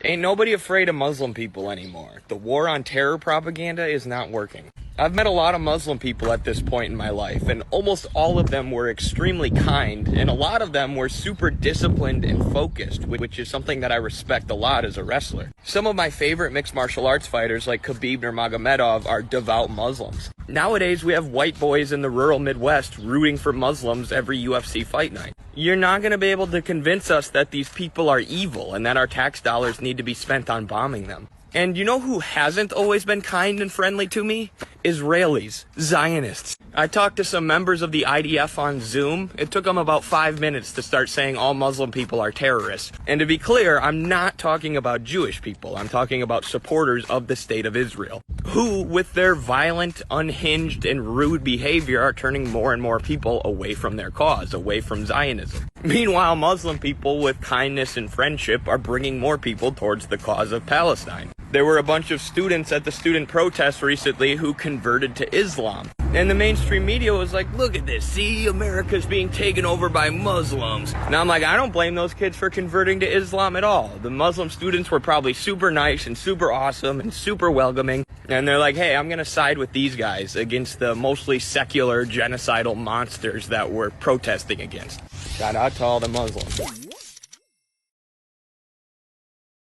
Ain't nobody afraid of Muslim people anymore. The war on terror propaganda is not working. I've met a lot of Muslim people at this point in my life, and almost all of them were extremely kind, and a lot of them were super disciplined and focused, which is something that I respect a lot as a wrestler. Some of my favorite mixed martial arts fighters like Khabib Nurmagomedov are devout Muslims. Nowadays, we have white boys in the rural Midwest rooting for Muslims every UFC fight night. You're not going to be able to convince us that these people are evil and that our tax dollars need to be spent on bombing them. And you know who hasn't always been kind and friendly to me? Israelis, Zionists. I talked to some members of the IDF on Zoom. It took them about 5 minutes to start saying all Muslim people are terrorists. And to be clear, I'm not talking about Jewish people. I'm talking about supporters of the state of Israel, who, with their violent, unhinged, and rude behavior, are turning more and more people away from their cause, away from Zionism. Meanwhile, Muslim people with kindness and friendship are bringing more people towards the cause of Palestine. There were a bunch of students at the student protests recently who converted to Islam. And the mainstream media was like, look at this, see, America's being taken over by Muslims. Now I'm like, I don't blame those kids for converting to Islam at all. The Muslim students were probably super nice and super awesome and super welcoming. And they're like, hey, I'm going to side with these guys against the mostly secular, genocidal monsters that we're protesting against. Shout out to all the Muslims.